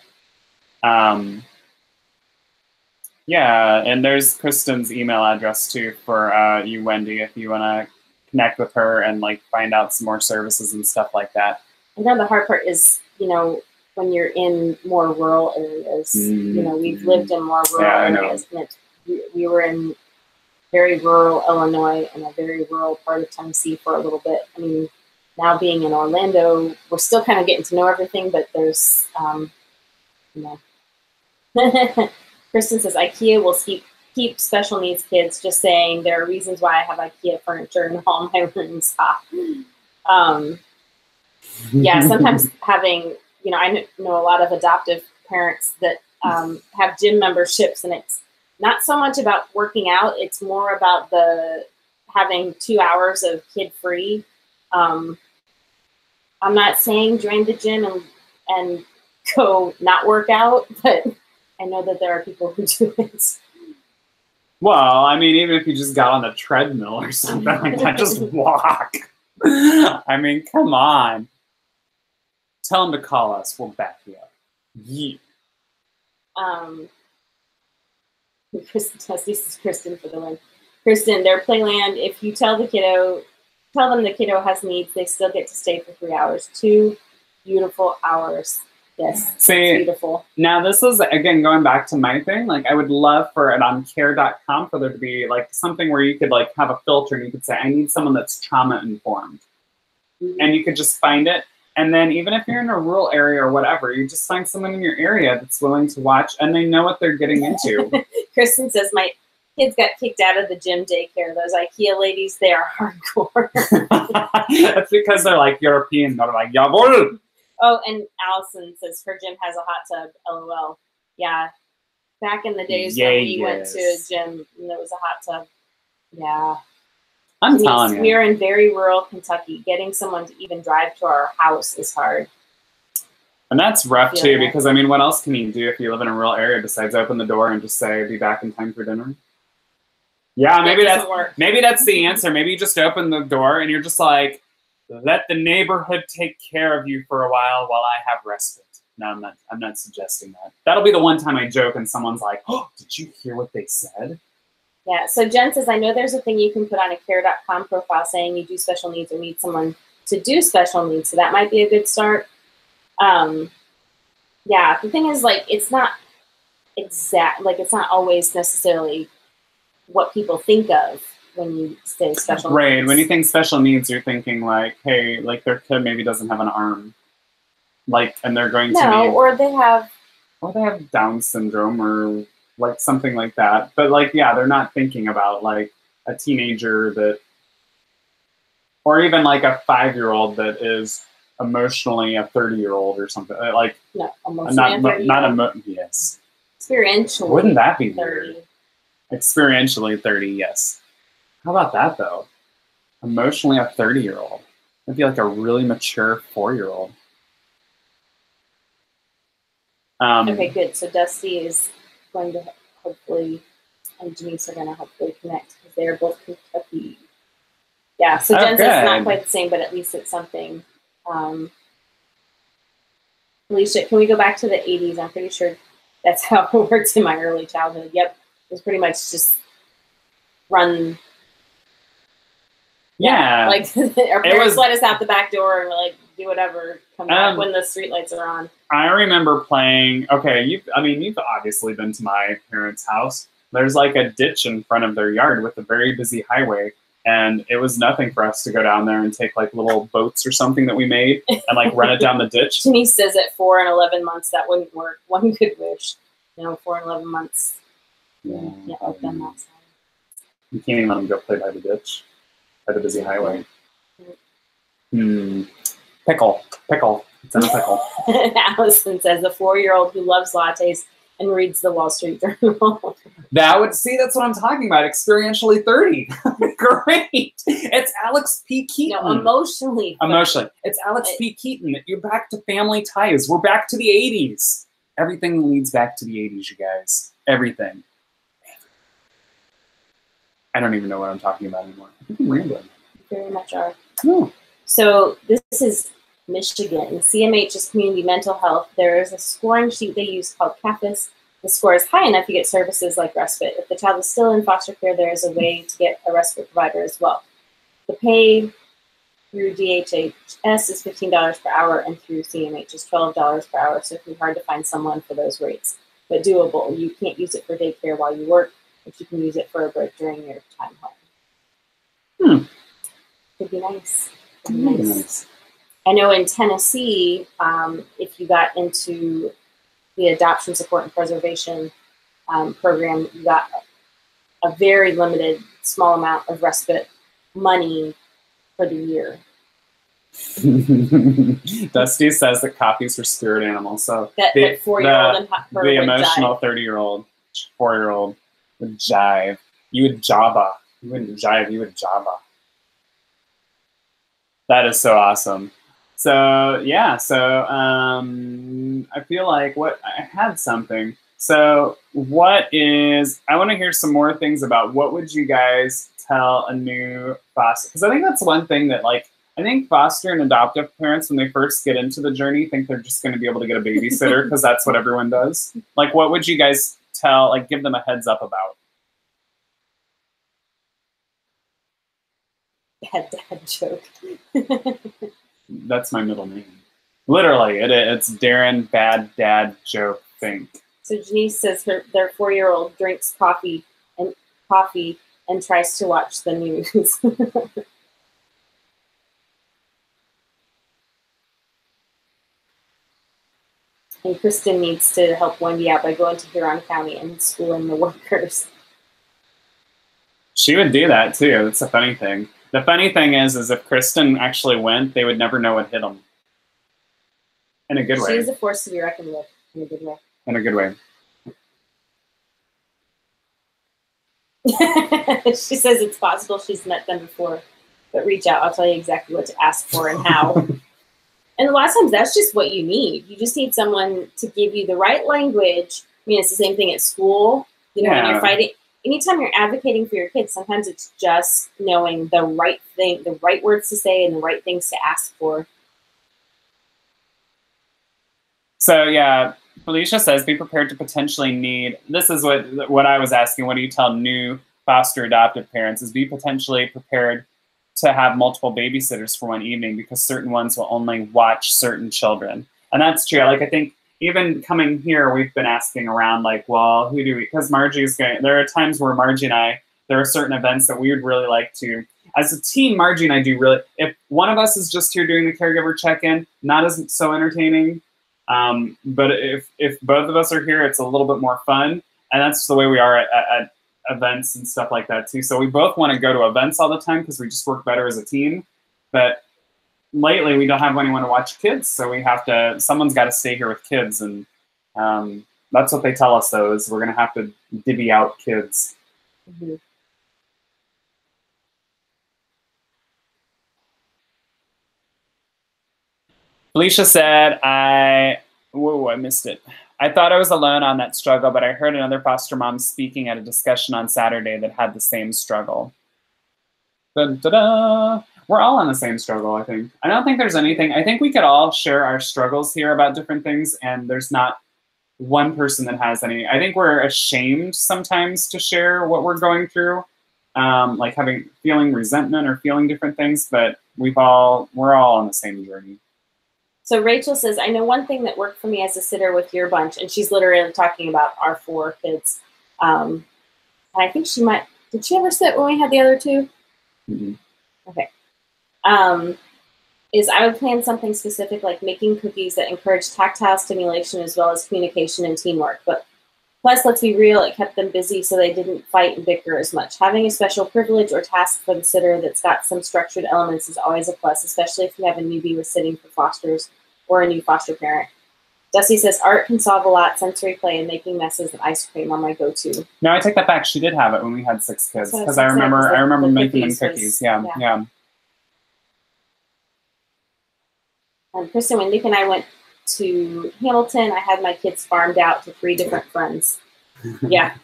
Yeah, and there's Kristen's email address too for you, Wendy, if you want to connect with her and like find out some more services and stuff like that. I know the hard part is, you know, when you're in more rural areas. You know, we've lived in more rural areas, and we were in very rural Illinois and a very rural part of Tennessee for a little bit. I mean, now being in Orlando, we're still kind of getting to know everything, but there's, you know. Kristen says, IKEA will keep special needs kids, just saying there are reasons why I have IKEA furniture in all my rooms. Yeah, sometimes having, you know, I know a lot of adoptive parents that have gym memberships, and it's not so much about working out, it's more about having 2 hours of kid-free. I'm not saying join the gym and go not work out, but I know that there are people who do it. Well, I mean, even if you just got on a treadmill or something like that, just walk. I mean, come on. Tell them to call us. We'll back you up. Yeah. This is Kristen for the win. Kristen, their playland, if you tell them the kiddo has needs, they still get to stay for 3 hours. 2 beautiful hours. Yes, see, beautiful. Now this is, again, going back to my thing, like I would love for it on care.com for there to be like something where you could like have a filter and you could say, I need someone that's trauma informed. And you could just find it. And then even if you're in a rural area or whatever, you just find someone in your area that's willing to watch and they know what they're getting into. Kristen says, my kids got kicked out of the gym daycare. Those IKEA ladies, they are hardcore. That's because they're like European. They're like, jawohl. Oh, and Allison says her gym has a hot tub. LOL. Yeah. Back in the days when we went to a gym and there was a hot tub. Yeah. I'm telling you. We are in very rural Kentucky. Getting someone to even drive to our house is hard. And that's rough too, because I mean, what else can you do if you live in a rural area besides open the door and just say, "Be back in time for dinner"? Yeah, maybe that's the answer. Maybe you just open the door and you're just like, "Let the neighborhood take care of you for a while I have respite." No, I'm not suggesting that. That'll be the one time I joke and someone's like, "Oh, did you hear what they said?" Yeah. So Jen says, I know there's a thing you can put on a care.com profile saying you do special needs or need someone to do special needs. So that might be a good start. Yeah, the thing is, like, it's not exact, like, it's not always necessarily what people think of when you say special right needs. When you think special needs, you're thinking like, hey, like their kid maybe doesn't have an arm, like, and they're going to need, or they have Down syndrome or like something like that. But like, yeah, they're not thinking about like a teenager that, or even like a 5-year-old that is emotionally a 30-year-old or something. Like, no, emotionally yes. Experientially. Wouldn't that be 30. weird? Experientially 30, yes. How about that though? Emotionally a 30-year-old. That'd be like a really mature 4-year-old. Okay, good. So Dusty is going to hopefully, and Denise are going to hopefully connect because they are both Kentucky. Yeah, so Jen says it's not quite the same, but at least it's something. Alicia, can we go back to the 80s? I'm pretty sure that's how it worked in my early childhood. Yep, it was pretty much just run. Yeah. Like our parents let us out the back door and like do whatever, come back when the streetlights are on. I remember playing, okay, you've obviously been to my parents' house. There's like a ditch in front of their yard with a very busy highway. And it was nothing for us to go down there and take like little boats or something that we made and like run it down the ditch. Denise says at 4 and 11 months that wouldn't work. One could wish. 4 and 11 months. Yeah, I've done that side. You can't even let them go play by the ditch, by the busy highway. Pickle. It's in a pickle. Allison says a 4-year-old who loves lattes and reads the Wall Street Journal. That's what I'm talking about. Experientially 30. Great. It's Alex P. Keaton. No, emotionally. It's Alex P. Keaton. You're back to family ties. We're back to the 80s. Everything leads back to the 80s, you guys. Everything. I don't even know what I'm talking about anymore. I think I'm rambling. Very much are. Oh. So this is Michigan. CMH is community mental health. There is a scoring sheet they use called CAFIS. The score is high enough, you get services like respite. If the child is still in foster care, there is a way to get a respite provider as well. The pay through DHHS is $15 per hour, and through CMH is $12 per hour, so it can be hard to find someone for those rates. But doable. You can't use it for daycare while you work, but you can use it for a break during your time home. Could be nice. Nice. I know in Tennessee, if you got into the adoption support and preservation program, you got a very limited, small amount of respite money for the year. Dusty says that copies are spirit animals. So that 4-year-old and the emotional 30-year-old, 4-year-old would jive. You would Java. You wouldn't jive. You would Java. That is so awesome. So yeah, I feel like I had something. So I want to hear some more things about what would you guys tell a new foster? Because I think that's one thing that I think foster and adoptive parents, when they first get into the journey, think they're just going to be able to get a babysitter because that's what everyone does. Like, what would you guys give them a heads up about? Bad dad joke. That's my middle name. Literally, it's Darren Bad Dad Joke Think. So Janice says their 4-year-old drinks coffee and tries to watch the news. And Kristen needs to help Wendy out by going to Huron County and schooling the workers. She would do that too. That's a funny thing. The funny thing is if Kristen actually went, they would never know what hit them. In a good way. She is a force to be reckoned with. In a good way. In a good way. She says it's possible she's met them before, but reach out. I'll tell you exactly what to ask for and how. And a lot of times that's just what you need. You just need someone to give you the right language. I mean, it's the same thing at school. You know, when you're fighting, anytime you're advocating for your kids, sometimes it's just knowing the right thing, the right words to say and the right things to ask for. So yeah, Felicia says, be prepared to potentially need, this is what I was asking, what do you tell new foster adoptive parents, is be potentially prepared to have multiple babysitters for one evening because certain ones will only watch certain children. And that's true. Like, I think even coming here, we've been asking around, like, well, who do we, because Margie's going, there are times where Margie and I, there are certain events that we would really like to, as a team, Margie and I do really, if one of us is just here doing the caregiver check-in, not as so entertaining, but if both of us are here, it's a little bit more fun. And that's the way we are at events and stuff like that too. So we both want to go to events all the time because we just work better as a team. But lately we don't have anyone to watch kids. So we have to, someone's got to stay here with kids. And that's what they tell us though, is we're going to have to divvy out kids. Mm-hmm. Felicia said, I missed it. I thought I was alone on that struggle, but I heard another foster mom speaking at a discussion on Saturday that had the same struggle. Dun, da, da. We're all on the same struggle, I think. I don't think there's anything. I think we could all share our struggles here about different things, and there's not one person that has any. I think we're ashamed sometimes to share what we're going through, like feeling resentment or feeling different things, but we're all on the same journey. So Rachel says, I know one thing that worked for me as a sitter with your bunch, and she's literally talking about our 4 kids. And I think she might, did she ever sit when we had the other 2? Mm-hmm. Okay. Is I would plan something specific like making cookies that encourage tactile stimulation as well as communication and teamwork. But plus, let's be real, it kept them busy so they didn't fight and bicker as much. Having a special privilege or task for the sitter that's got some structured elements is always a plus, especially if you have a newbie with sitting for fosters or a new foster parent. Dusty says, art can solve a lot, sensory play, and making messes and ice cream are my go-to. No, I take that back. She did have it when we had 6 kids, because I remember making them cookies. Yeah. Kristen, when Nick and I went to Hamilton, I had my kids farmed out to 3 different friends. Yeah.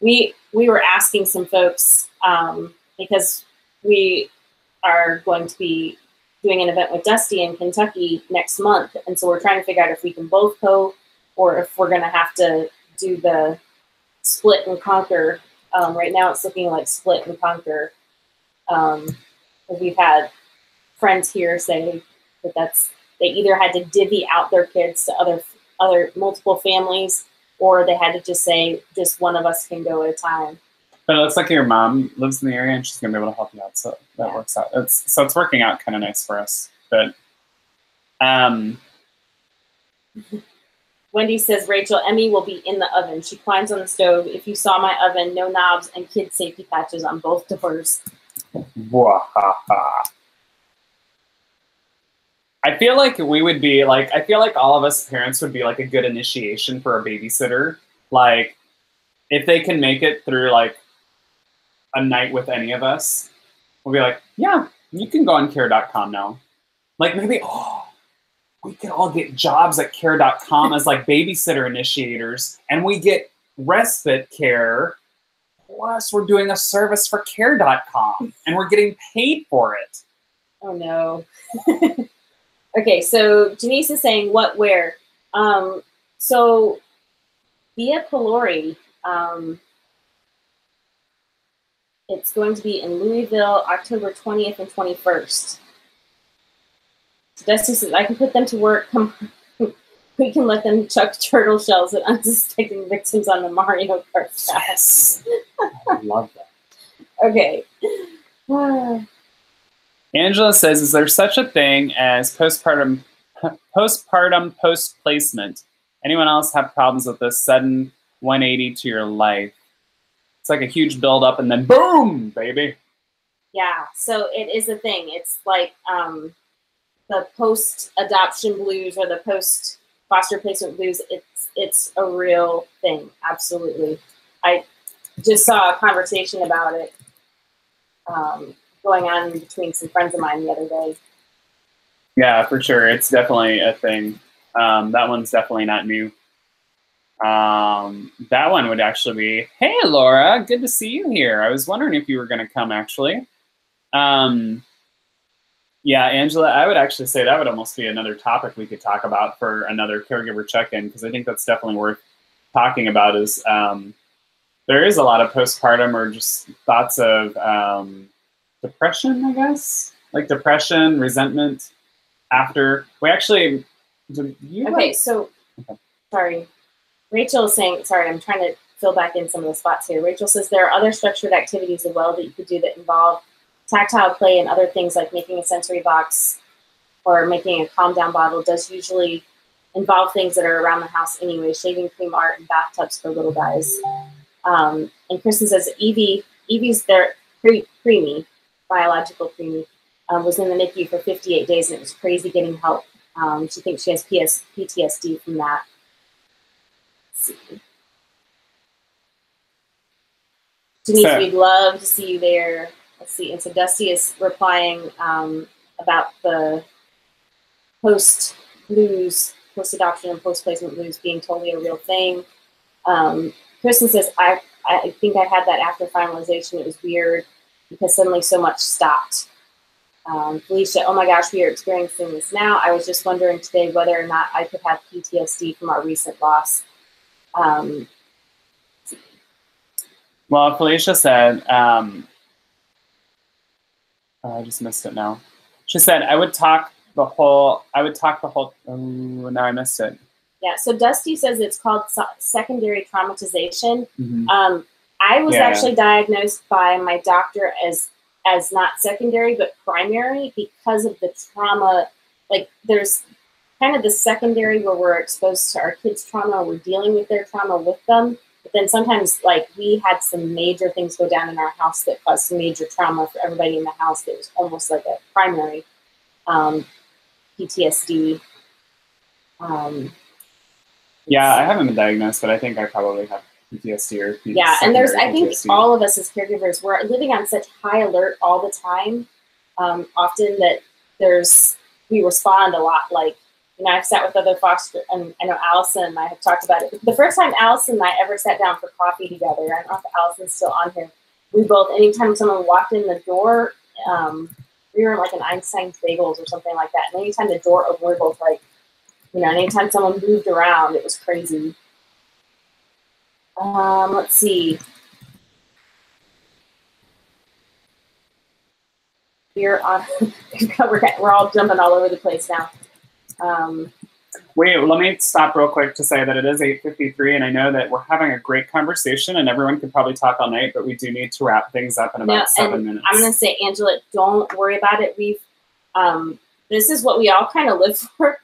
We were asking some folks because we are going to be doing an event with Dusty in Kentucky next month. And so we're trying to figure out if we can both go or if we're going to have to do the split and conquer. Right now it's looking like split and conquer. We've had friends here say that they either had to divvy out their kids to other multiple families, or they had to just say just one of us can go at a time. But it looks like your mom lives in the area and she's going to be able to help you out. So that works out. It's working out kind of nice for us. But Wendy says, Rachel, Emmy will be in the oven. She climbs on the stove. If you saw my oven, no knobs and kid safety patches on both doors. I feel like we would be like, I feel like all of us parents would be like a good initiation for a babysitter. Like, if they can make it through like a night with any of us, we'll be like, yeah, you can go on care.com now. Like maybe, we could all get jobs at care.com as like babysitter initiators, and we get respite care. Plus we're doing a service for care.com and we're getting paid for it. Oh no. Okay, so Janice is saying what, where? So Via Pylori, it's going to be in Louisville, October 20th and 21st. So Dusty says, I can put them to work. We can let them chuck turtle shells at unsuspecting victims on the Mario Kart track. Yes. I love that. Okay. Angela says, is there such a thing as postpartum post-placement? Anyone else have problems with this sudden 180 to your life? It's like a huge build-up and then boom, baby. Yeah, so it is a thing. It's like the post-adoption blues or the post-foster placement blues. It's a real thing, absolutely. just saw a conversation about it going on between some friends of mine the other day. Yeah, for sure. It's definitely a thing. That one's definitely not new. That one would actually be, hey, Laura, good to see you here. I was wondering if you were going to come, actually. Yeah, Angela, I would actually say that would almost be another topic we could talk about for another caregiver check-in, because I think that's definitely worth talking about. Is there is a lot of postpartum or just thoughts of depression, I guess, like depression, resentment after. We actually, sorry. Rachel is saying, sorry, I'm trying to fill back in some of the spots here. Rachel says there are other structured activities as well that you could do that involve tactile play and other things like making a sensory box or making a calm down bottle does usually involve things that are around the house anyway, shaving cream art and bathtubs for little guys. And Kristen says Evie's their preemie, biological preemie, was in the NICU for 58 days and it was crazy getting help. She thinks she has PTSD from that. Let's see. Denise, we'd love to see you there. Let's see. And so Dusty is replying about the post-blues, post-adoption and post-placement blues being totally a real thing. Kristen says, I think I had that after finalization. It was weird because suddenly so much stopped. Felicia, oh my gosh, we are experiencing this now. I was just wondering today whether or not I could have PTSD from our recent loss. Well, Felicia said, I just missed it now. She said, I would talk the whole, oh, now I missed it. Yeah, so Dusty says it's called secondary traumatization. Mm-hmm. I was actually diagnosed by my doctor as not secondary, but primary because of the trauma. Like there's kind of the secondary where we're exposed to our kids' trauma, we're dealing with their trauma with them. But then sometimes like we had some major things go down in our house that caused some major trauma for everybody in the house that was almost like a primary PTSD. Yeah, I haven't been diagnosed, but I think I probably have PTSD or PTSD. Yeah, and I think all of us as caregivers, we're living on such high alert all the time, often that we respond a lot. Like, you know, I've sat with other foster, and I know Allison and I have talked about it. The first time Allison and I ever sat down for coffee together, I don't know if Allison's still on here, we both, anytime someone walked in the door, we were like an Einstein's Bagels or something like that, and anytime the door opened, we were both like, you know, anytime someone moved around, it was crazy. Let's see. We're all jumping all over the place now. Wait, let me stop real quick to say that it is 8:53, and I know that we're having a great conversation, and everyone could probably talk all night, but we do need to wrap things up in about 7 minutes. I'm going to say, Angela, don't worry about it. This is what we all kind of live for.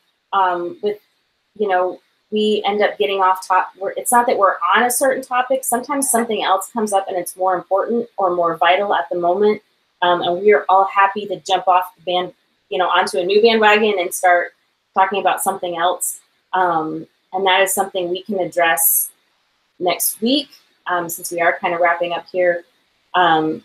With, you know, we end up getting off top. It's not that we're on a certain topic. Sometimes something else comes up and it's more important or more vital at the moment. And we are all happy to jump off the onto a new bandwagon and start talking about something else. And that is something we can address next week, since we are kind of wrapping up here. I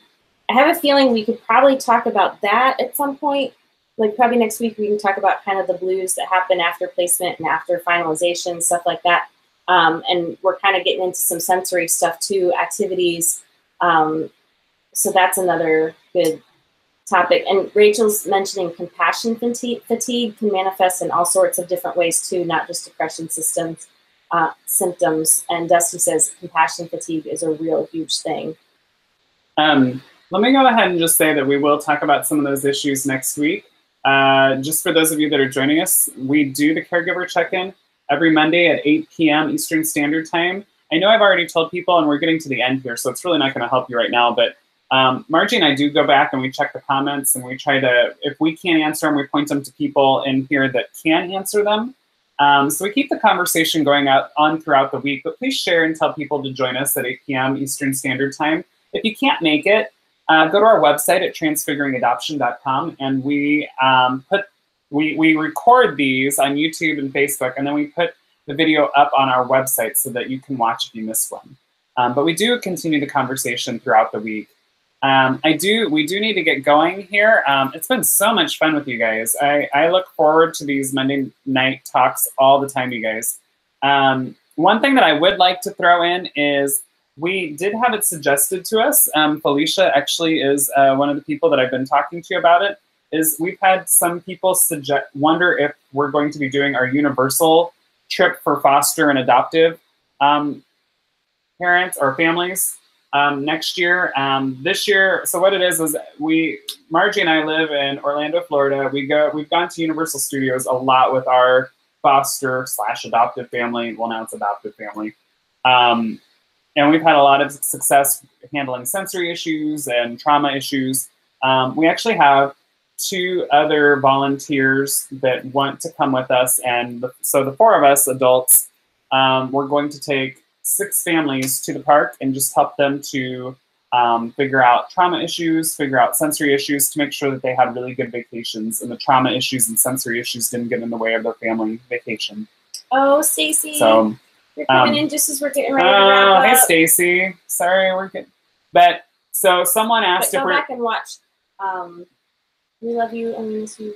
have a feeling we could probably talk about that at some point. Like probably next week we can talk about kind of the blues that happen after placement and after finalization, stuff like that. And we're kind of getting into some sensory stuff too, activities. So that's another good topic. And Rachel's mentioning compassion fatigue can manifest in all sorts of different ways too, not just depression symptoms. And Dusty says compassion fatigue is a real huge thing. Let me go ahead and just say that we will talk about some of those issues next week. Just for those of you that are joining us, we do the caregiver check-in every Monday at 8 p.m. Eastern Standard Time. I know I've already told people, and we're getting to the end here, so it's really not going to help you right now, but Margie and I do go back and we check the comments, and we try to, if we can't answer them, we point them to people in here that can answer them. So we keep the conversation going on throughout the week, but please share and tell people to join us at 8 p.m. Eastern Standard Time. If you can't make it, go to our website at transfiguringadoption.com, and we record these on YouTube and Facebook, and then we put the video up on our website so that you can watch if you missed one. But we do continue the conversation throughout the week. We do need to get going here. It's been so much fun with you guys. I look forward to these Monday night talks all the time, you guys. One thing that I would like to throw in is we did have it suggested to us. Felicia actually is one of the people that I've been talking to about it. Is we've had some people wonder if we're going to be doing our universal trip for foster and adoptive parents or families next year. This year, so what it is Margie and I live in Orlando, Florida. We've gone to Universal Studios a lot with our foster/adoptive family. Well, now it's adoptive family. And we've had a lot of success handling sensory issues and trauma issues. We actually have 2 other volunteers that want to come with us. And so the 4 of us adults, we're going to take 6 families to the park and just help them to figure out trauma issues, figure out sensory issues to make sure that they had really good vacations and the trauma issues and sensory issues didn't get in the way of their family vacation. Oh, Stacy. So you're coming in just as we're getting ready to wrap up. Hey, Stacy. Sorry, we're getting... But so someone asked if we're... Go back and watch. We love you and we miss you.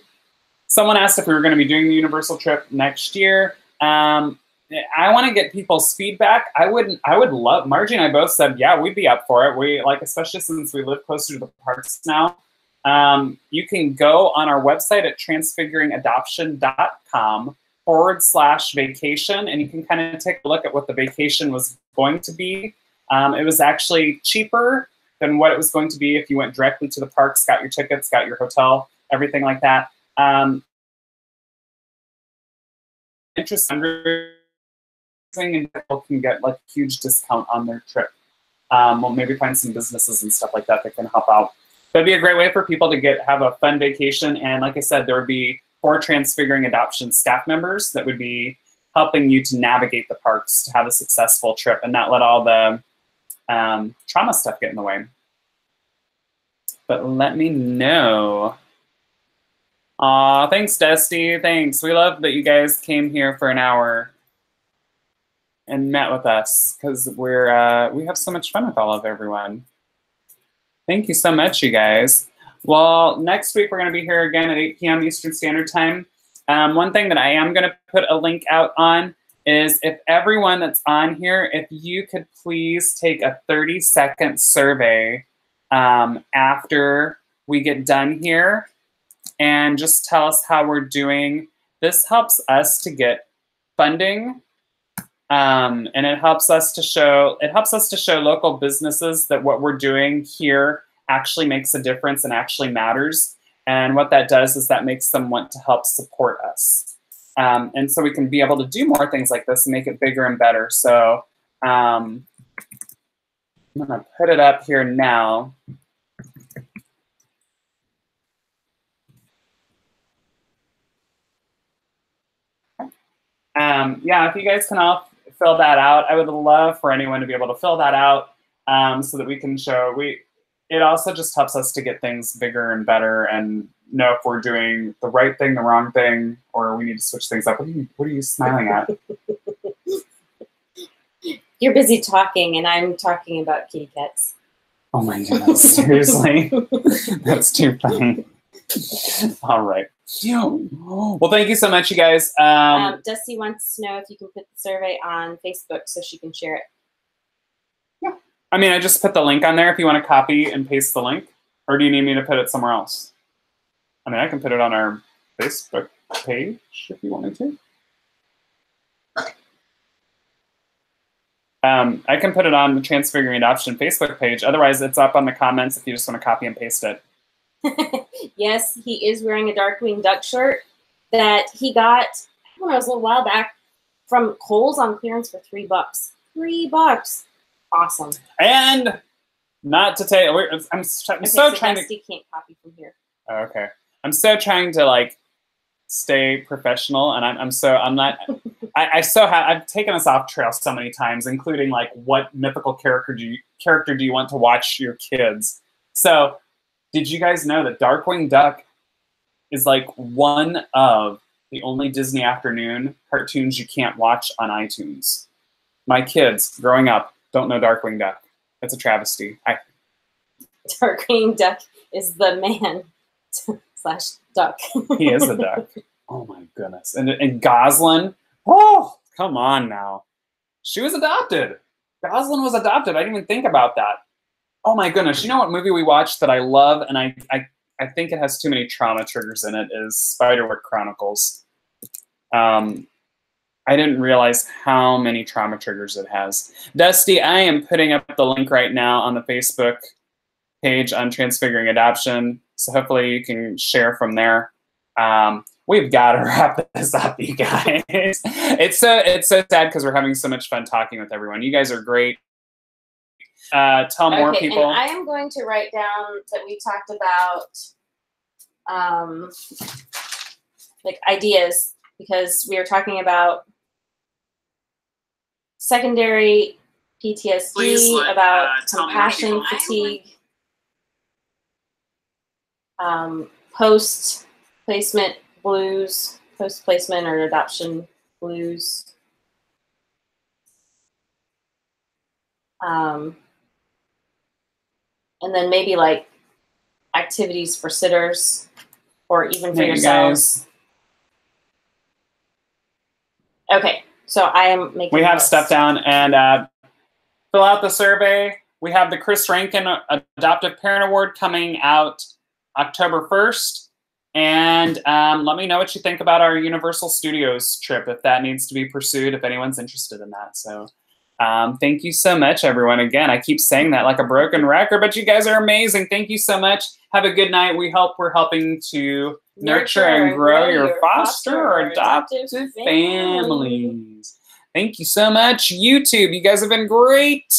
Someone asked if we were going to be doing the Universal trip next year. I want to get people's feedback. I would love... Margie and I both said, yeah, we'd be up for it. We especially since we live closer to the parks now. You can go on our website at transfiguringadoption.com/vacation, and you can kind of take a look at what the vacation was going to be. It was actually cheaper than what it was going to be if you went directly to the parks, got your tickets, got your hotel, everything like that. Interesting, and people can get like a huge discount on their trip. We'll maybe find some businesses and stuff like that that can help out. That'd be a great way for people to have a fun vacation. And like I said, there would be 4 Transfiguring Adoption staff members that would be helping you to navigate the parks to have a successful trip and not let all the trauma stuff get in the way. But let me know. Aw, thanks, Dusty. Thanks. We love that you guys came here for an hour and met with us because we have so much fun with all of everyone. Thank you so much, you guys. Well, next week we're going to be here again at 8 p.m. Eastern Standard Time. One thing that I am going to put a link out on is if everyone that's on here, if you could please take a 30-second survey after we get done here and just tell us how we're doing. This helps us to get funding, and it helps us to show local businesses that what we're doing here actually makes a difference and actually matters. And what that does is that makes them want to help support us. And so we can be able to do more things like this and make it bigger and better. So I'm gonna put it up here now. Yeah, if you guys can all fill that out, I would love for anyone to be able to fill that out so that we can show. It also just helps us to get things bigger and better and know if we're doing the right thing, the wrong thing, or we need to switch things up. What are you smiling at? You're busy talking, and I'm talking about kitty cats. Oh my goodness, seriously? That's too funny. All right. Well, thank you so much, you guys. Dusty wants to know if you can put the survey on Facebook so she can share it. Yeah. I mean, I just put the link on there if you want to copy and paste the link. Or do you need me to put it somewhere else? I mean, I can put it on our Facebook page if you want me to. I can put it on the Transfiguring Adoption Facebook page. Otherwise, it's up on the comments if you just want to copy and paste it. Yes, he is wearing a Darkwing Duck shirt that he got, I don't know, it was a little while back from Kohl's on clearance for $3. $3. Awesome. And not to tell you, I'm so trying to... Dusty can't copy from here. Oh, okay. I'm so trying to like stay professional, and I'm not. I've taken us off trail so many times, including like what mythical character do you want to watch your kids? So, did you guys know that Darkwing Duck is like one of the only Disney Afternoon cartoons you can't watch on iTunes? My kids growing up Don't know Darkwing Duck. It's a travesty. Darkwing Duck is the man slash duck. He is a duck. Oh my goodness. And Goslin. Oh, come on now. She was adopted. Goslin was adopted. I didn't even think about that. Oh my goodness. You know what movie we watched that I love, and I think it has too many trauma triggers in it, is Spiderwick Chronicles. I didn't realize how many trauma triggers it has. Dusty, I am putting up the link right now on the Facebook page on Transfiguring Adoption, so hopefully you can share from there. We've got to wrap this up, you guys. It's so sad because we're having so much fun talking with everyone. You guys are great. Tell more people. And I am going to write down that we talked about like ideas, because we are talking about secondary PTSD, about compassion fatigue, post-placement blues, post-placement or adoption blues. And then maybe like activities for sitters or even for yourselves. Okay, so I am making We have stuff down, and fill out the survey. We have the Chris Rankin Adoptive Parent Award coming out October 1st. And let me know what you think about our Universal Studios trip, if that needs to be pursued, if anyone's interested in that. So thank you so much, everyone. Again, I keep saying that like a broken record, but you guys are amazing. Thank you so much. Have a good night. We hope we're helping to nurture and grow your foster or adoptive families. Thank you so much, YouTube. You guys have been great.